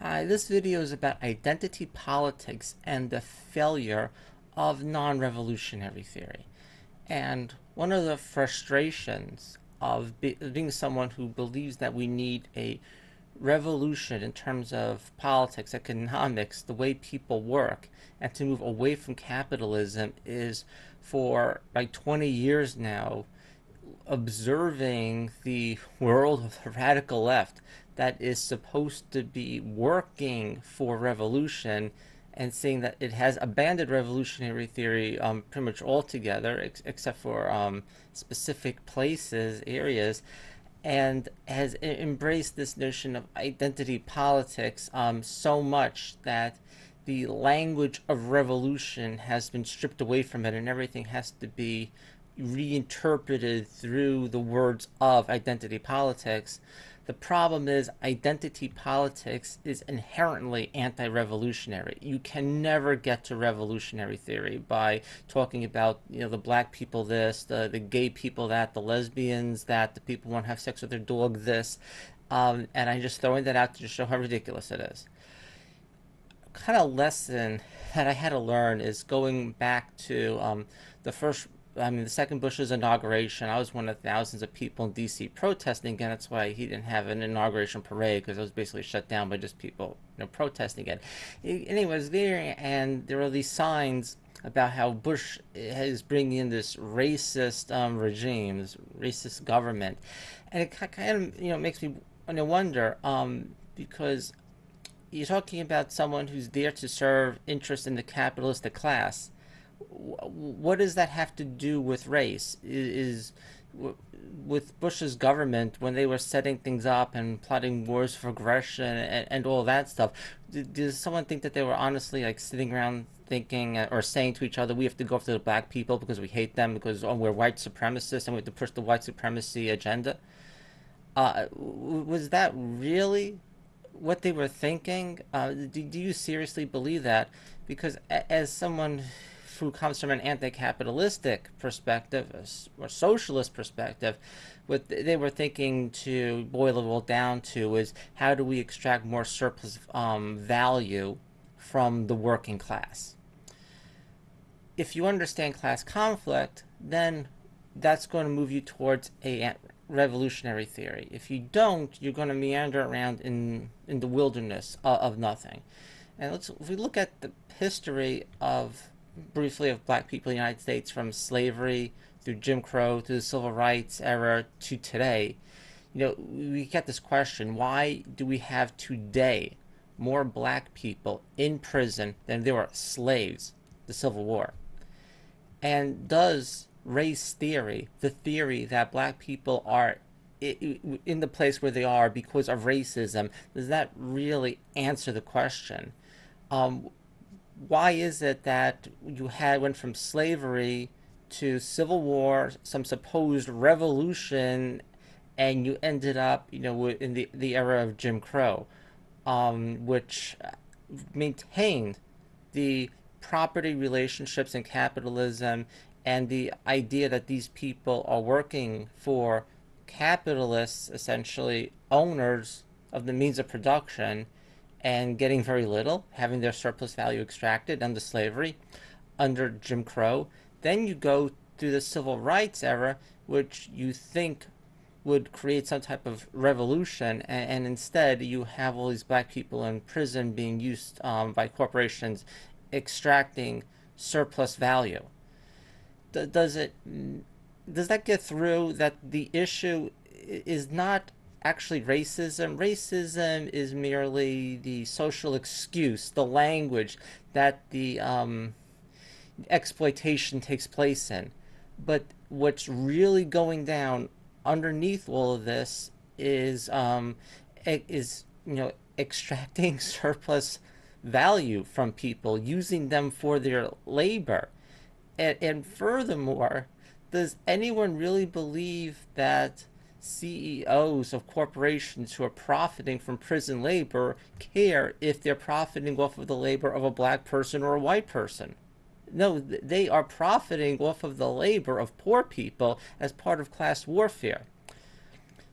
Hi, this video is about identity politics and the failure of non-revolutionary theory. And one of the frustrations of being someone who believes that we need a revolution in terms of politics, economics, the way people work, and to move away from capitalism is for like 20 years now observing the world of the radical left that is supposed to be working for revolution and seeing that it has abandoned revolutionary theory pretty much altogether, except for specific places, areas, and has embraced this notion of identity politics so much that the language of revolution has been stripped away from it, and everything has to be reinterpreted through the words of identity politics. The problem is identity politics is inherently anti-revolutionary. You can never get to revolutionary theory by talking about, the black people this, the gay people that, the lesbians that, the people who want to have sex with their dog this. And I'm just throwing that out to just show how ridiculous it is. Kind of lesson that I had to learn is going back to the first the second Bush's inauguration. I was one of thousands of people in D.C. protesting again. That's why he didn't have an inauguration parade, because it was basically shut down by just people, protesting it. Anyways, there, and there were these signs about how Bush is bringing in this racist regime, this racist government, and it kind of makes me wonder because you're talking about someone who's there to serve interest in the capitalistic class. What does that have to do with race? Is with Bush's government, when they were setting things up and plotting wars for aggression and all that stuff, does someone think that they were honestly like sitting around thinking or saying to each other, we have to go after the black people because we hate them, because we're white supremacists and we have to push the white supremacy agenda? Was that really what they were thinking? Do you seriously believe that? Because as someone who comes from an anti-capitalistic perspective or socialist perspective, what they were thinking, to boil it all down to, is how do we extract more surplus value from the working class? If you understand class conflict, then that's going to move you towards a revolutionary theory. If you don't, you're going to meander around in the wilderness of nothing. And if we look at the history of briefly of black people in the United States, from slavery through Jim Crow to the civil rights era to today, we get this question: why do we have today more black people in prison than there were slaves? The Civil War. And does race theory, the theory that black people are in the place where they are because of racism, does that really answer the question? Um, why is it that you went from slavery to civil war, some supposed revolution, and you ended up, in the era of Jim Crow, which maintained the property relationships and capitalism, and the idea that these people are working for capitalists, essentially owners of the means of production, and getting very little, having their surplus value extracted under slavery, under Jim Crow. Then you go through the civil rights era, which you think would create some type of revolution, and instead you have all these black people in prison being used by corporations, extracting surplus value. Does it does that get through that the issue is not actually racism? Racism is merely the social excuse, the language that the exploitation takes place in. But what's really going down underneath all of this is extracting surplus value from people, using them for their labor. And furthermore, does anyone really believe that CEOs of corporations who are profiting from prison labor care if they're profiting off of the labor of a black person or a white person? No, they are profiting off of the labor of poor people as part of class warfare.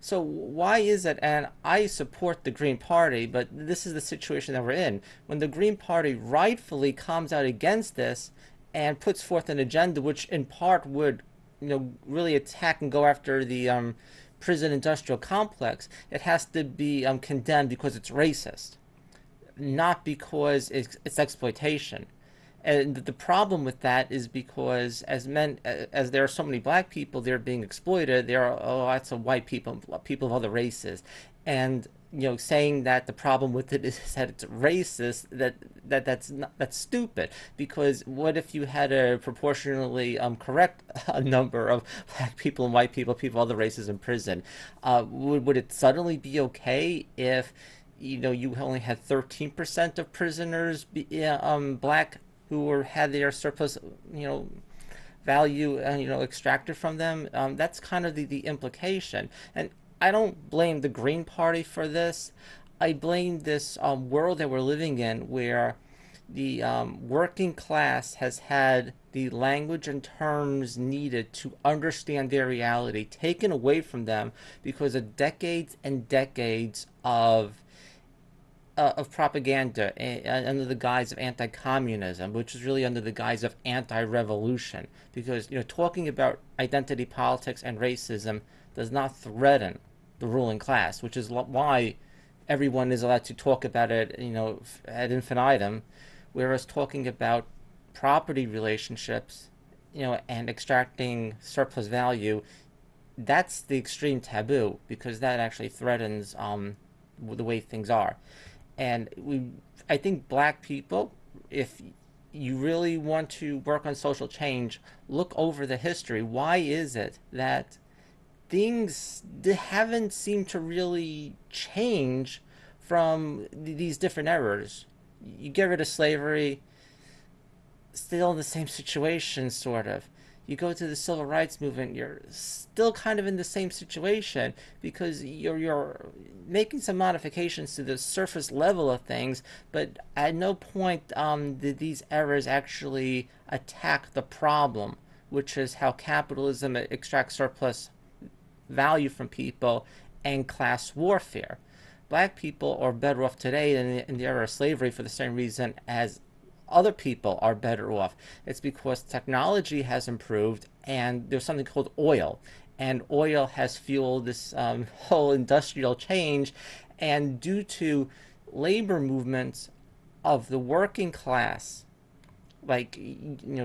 So why is it? And I support the Green Party, but this is the situation that we're in. When the Green Party rightfully comes out against this and puts forth an agenda which, in part, would, really attack and go after the prison industrial complex, it has to be condemned because it's racist, not because it's exploitation. And the problem with that is because as there are so many black people, they're being exploited. There are lots of white people, people of other races, and saying that the problem with it is that it's racist. That's stupid. Because what if you had a proportionally correct number of black people and white people, people of other races in prison? Would it suddenly be okay if you only had 13% of prisoners black who had their surplus, you know, value, extracted from them? That's kind of the implication. And I don't blame the Green Party for this. I blame this world that we're living in where the working class has had the language and terms needed to understand their reality taken away from them because of decades and decades of propaganda under the guise of anti-communism, which is really under the guise of anti-revolution. Because talking about identity politics and racism does not threaten the ruling class, which is why everyone is allowed to talk about it, ad infinitum, whereas talking about property relationships, and extracting surplus value, that's the extreme taboo because that actually threatens the way things are. And I think black people, if you really want to work on social change, look over the history. Why is it that things haven't seemed to really change from these different eras? You get rid of slavery, still in the same situation, sort of. You go to the civil rights movement, you're still kind of in the same situation because you're making some modifications to the surface level of things, but at no point did these errors actually attack the problem, which is how capitalism extracts surplus value from people and class warfare. Black people are better off today than in the era of slavery for the same reason as other people are better off. It's because technology has improved and there's something called oil. And oil has fueled this whole industrial change. And due to labor movements of the working class, like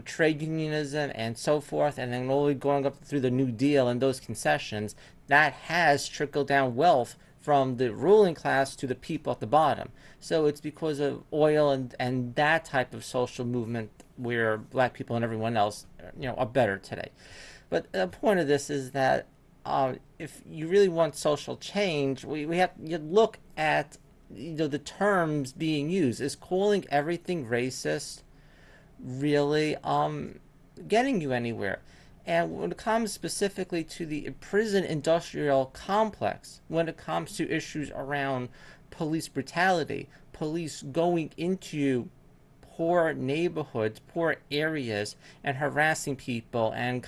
trade unionism and so forth, and then only going up through the New Deal and those concessions, that has trickled down wealth from the ruling class to the people at the bottom. So it's because of oil and that type of social movement where black people and everyone else are better today. But the point of this is that if you really want social change, we have to look at the terms being used. Is calling everything racist really getting you anywhere? And when it comes specifically to the prison industrial complex, when it comes to issues around police brutality, police going into poor neighborhoods, poor areas, and harassing people and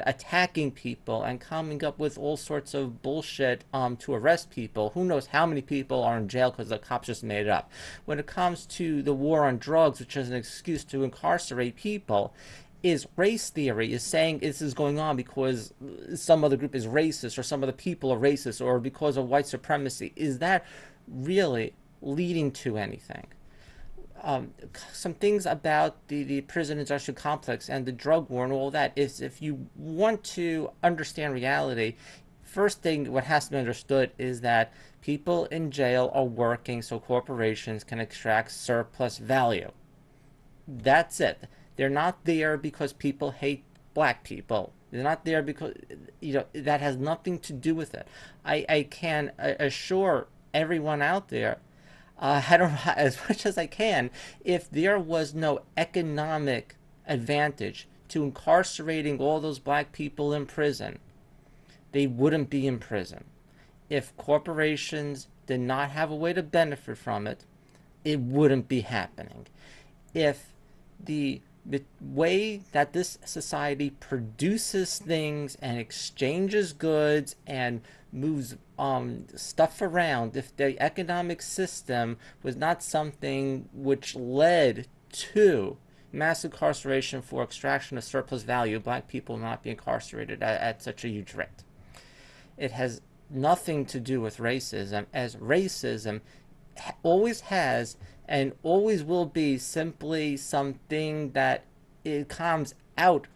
attacking people and coming up with all sorts of bullshit to arrest people. Who knows how many people are in jail because the cops just made it up. When it comes to the war on drugs, which is an excuse to incarcerate people, is race theory, is saying this is going on because some other group is racist or some other people are racist or because of white supremacy. Is that really leading to anything? Some things about the prison industrial complex and the drug war and all that is, if you want to understand reality, first thing what has to be understood is that people in jail are working so corporations can extract surplus value. That's it. They're not there because people hate black people. They're not there because that has nothing to do with it. I can assure everyone out there, I don't as much as I can, if there was no economic advantage to incarcerating all those black people in prison, they wouldn't be in prison. If corporations did not have a way to benefit from it, it wouldn't be happening. If the way that this society produces things and exchanges goods and moves stuff around, if the economic system was not something which led to mass incarceration for extraction of surplus value, black people will not be incarcerated at such a huge rate. It has nothing to do with racism, as racism always has and always will be simply something that it comes out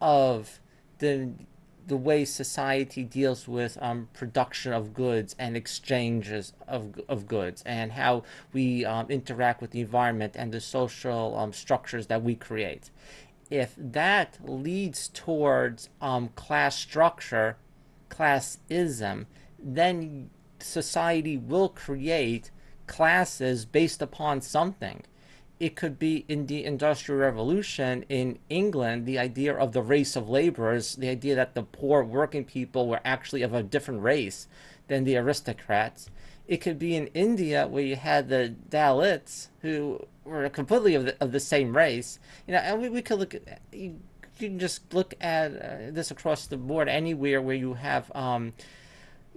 of the the way society deals with production of goods and exchanges of goods, and how we interact with the environment and the social structures that we create. If that leads towards class structure, classism, then society will create classes based upon something. It could be in the Industrial Revolution in England, the idea of the race of laborers, the idea that the poor working people were actually of a different race than the aristocrats. It could be in India, where you had the Dalits, who were completely of the same race. And we could look at, you can just look at this across the board anywhere where you have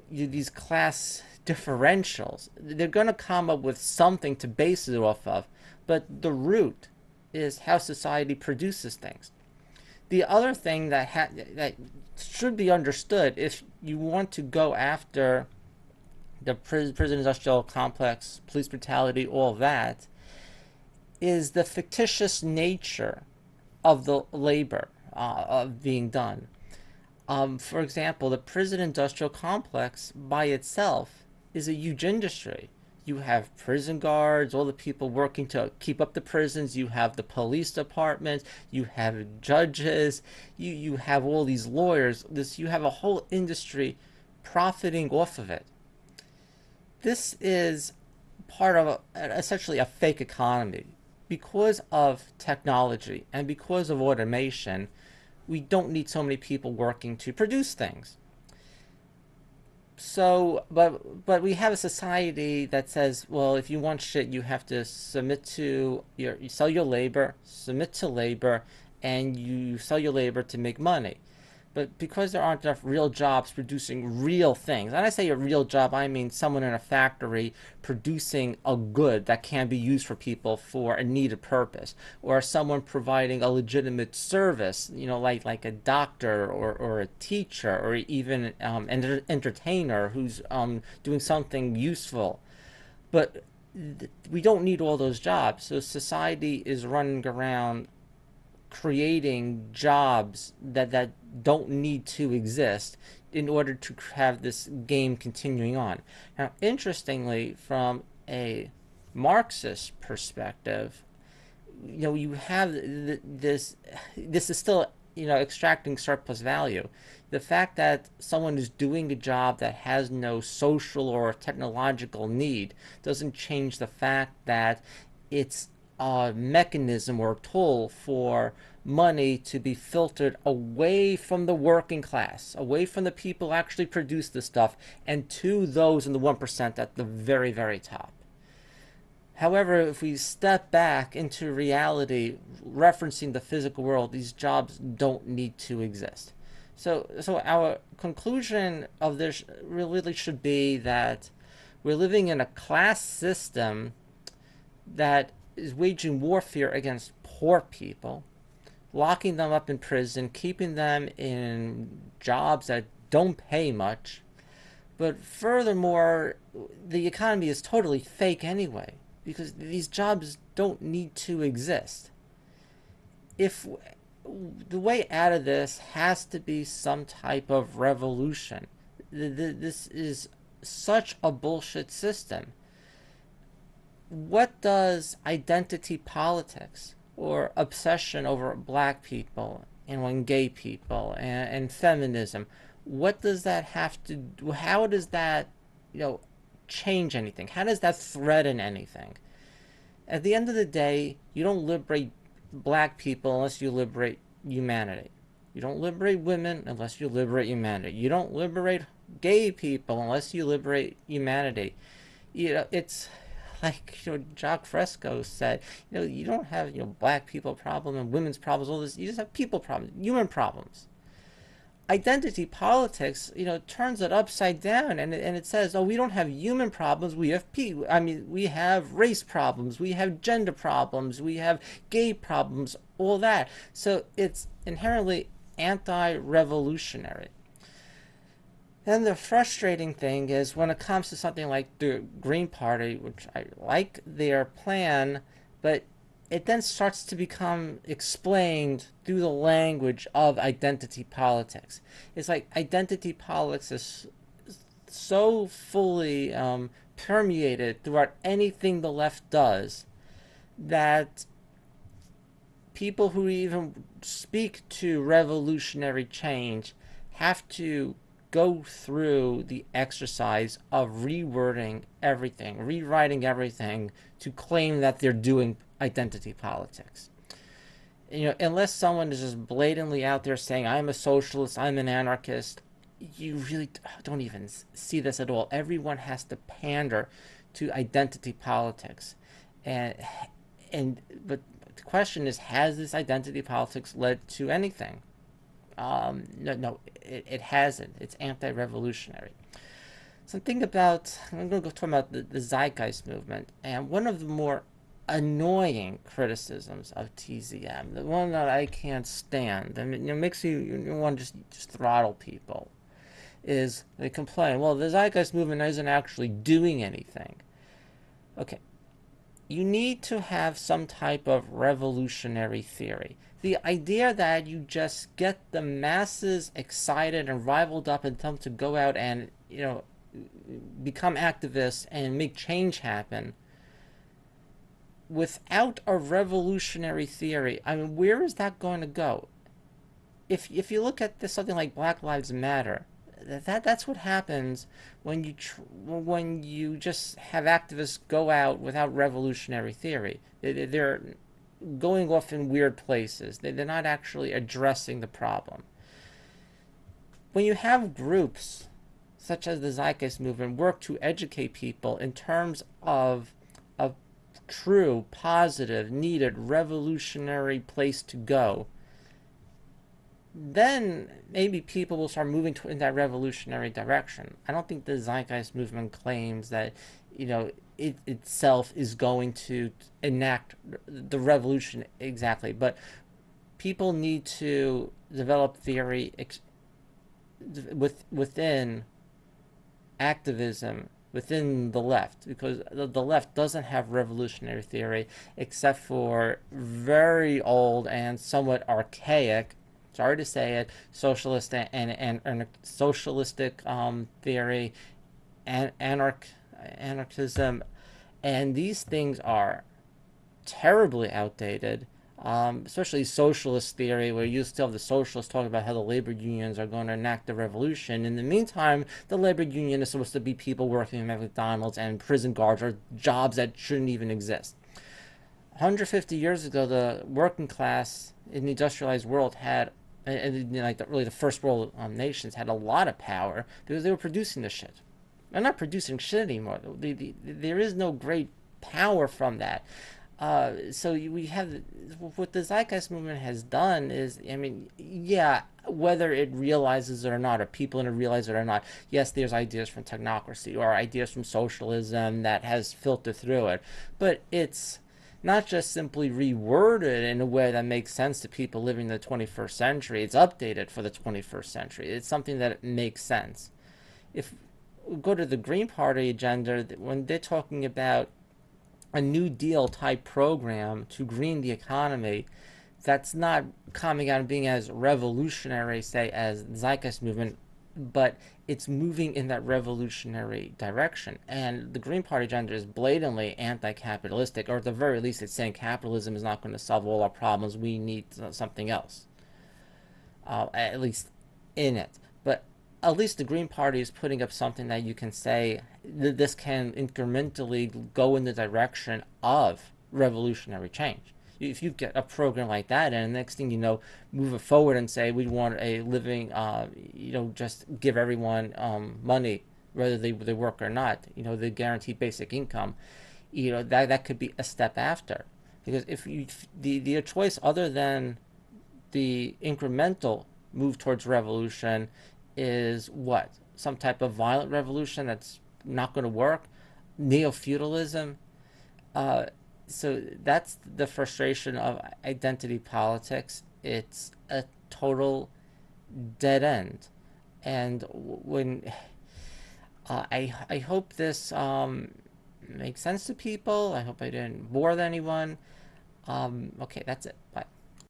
these class differentials. They're going to come up with something to base it off of, but the root is how society produces things. The other thing that should be understood, if you want to go after the prison industrial complex, police brutality, all that, is the fictitious nature of the labor of being done. For example, the prison industrial complex by itself is a huge industry. You have prison guards, all the people working to keep up the prisons. You have the police department. You have judges. You have all these lawyers. You have a whole industry profiting off of it. This is part of essentially a fake economy. Because of technology and because of automation, we don't need so many people working to produce things. So, but we have a society that says, well, if you want shit, you have to submit to you sell your labor, submit to labor, and you sell your labor to make money. But because there aren't enough real jobs producing real things, and I say a real job, I mean someone in a factory producing a good that can be used for people for a needed purpose, or someone providing a legitimate service, like a doctor or a teacher, or even an entertainer who's doing something useful. But we don't need all those jobs, so society is running around creating jobs that don't need to exist in order to have this game continuing on. Now, interestingly, from a Marxist perspective, you have this. This is still extracting surplus value. The fact that someone is doing a job that has no social or technological need doesn't change the fact that it's a mechanism or tool for money to be filtered away from the working class, away from the people who actually produce this stuff, and to those in the 1% at the very, very top. However, if we step back into reality, referencing the physical world, these jobs don't need to exist. So our conclusion of this really should be that we're living in a class system that is waging warfare against poor people, locking them up in prison, keeping them in jobs that don't pay much. But furthermore, the economy is totally fake anyway, because these jobs don't need to exist. If the way out of this has to be some type of revolution. This is such a bullshit system. What does identity politics or obsession over black people and gay people and feminism, what does that have to do? How does that, change anything? How does that threaten anything? At the end of the day, you don't liberate black people unless you liberate humanity. You don't liberate women unless you liberate humanity. You don't liberate gay people unless you liberate humanity. It's like Jacques Fresco said, you don't have black people problem and women's problems, all this. You just have people problems, human problems. identity politics, turns it upside down, and it says, oh, we don't have human problems, we have we have race problems, we have gender problems, we have gay problems, all that. So it's inherently anti-revolutionary. Then the frustrating thing is when it comes to something like the Green Party, which I like their plan, but it then starts to become explained through the language of identity politics. It's like identity politics is so fully permeated throughout anything the left does that people who even speak to revolutionary change have to go through the exercise of rewording everything, rewriting everything to claim that they're doing identity politics. Unless someone is just blatantly out there saying, I'm a socialist, I'm an anarchist, you really don't even see this at all. Everyone has to pander to identity politics. And, but the question is, has this identity politics led to anything? No, it hasn't. It's anti-revolutionary. So I'm going to go talk about the Zeitgeist movement, and one of the more annoying criticisms of TZM, the one that I can't stand, and it makes you want to just throttle people, is they complain, well, the Zeitgeist movement isn't actually doing anything. Okay, you need to have some type of revolutionary theory. The idea that you just get the masses excited and rivaled up and tell them to go out and, become activists and make change happen without a revolutionary theory, I mean, where is that going to go? If you look at this, something like Black Lives Matter, that's what happens when you just have activists go out without revolutionary theory. They're going off in weird places. They're not actually addressing the problem. When you have groups such as the Zeitgeist movement work to educate people in terms of a true, positive, needed, revolutionary place to go, then maybe people will start moving in that revolutionary direction. I don't think the Zeitgeist movement claims that, it itself is going to enact the revolution exactly, but people need to develop theory within activism within the left, because the left doesn't have revolutionary theory except for very old and somewhat archaic, sorry to say it, socialist and socialistic theory and anarchism, and these things are terribly outdated. Especially socialist theory, where you still have the socialists talking about how the labor unions are going to enact the revolution. In the meantime, the labor union is supposed to be people working at McDonald's, and prison guards are jobs that shouldn't even exist. 150 years ago, the working class in the industrialized world had, really the first world nations, had a lot of power because they were producing the shit. They're not producing shit anymore. There is no great power from that. So we have what the Zeitgeist movement has done is, I mean, yeah, whether it realizes it or not, or people in it realize it or not, yes, there's ideas from technocracy or ideas from socialism that has filtered through it, but it's not just simply reworded in a way that makes sense to people living in the 21st century. It's updated for the 21st century. It's something that makes sense. If we go to the Green Party agenda, when they're talking about a New Deal type program to green the economy, that's not coming out and being as revolutionary, say, as the Zeitgeist movement, but it's moving in that revolutionary direction. And the Green Party agenda is blatantly anti-capitalistic, or at the very least, it's saying capitalism is not going to solve all our problems. We need something else, at least in it. But at least the Green Party is putting up something that you can say that this can incrementally go in the direction of revolutionary change. If you get a program like that, and the next thing you know, move it forward and say we want a living, just give everyone money whether they work or not. The guaranteed basic income. That could be a step after, because if you the choice other than the incremental move towards revolution is what? Some type of violent revolution that's not going to work? Neo feudalism? Uh, so that's the frustration of identity politics. It's a total dead end. And when I hope this makes sense to people. I hope I didn't bore anyone. Okay, that's it. Bye.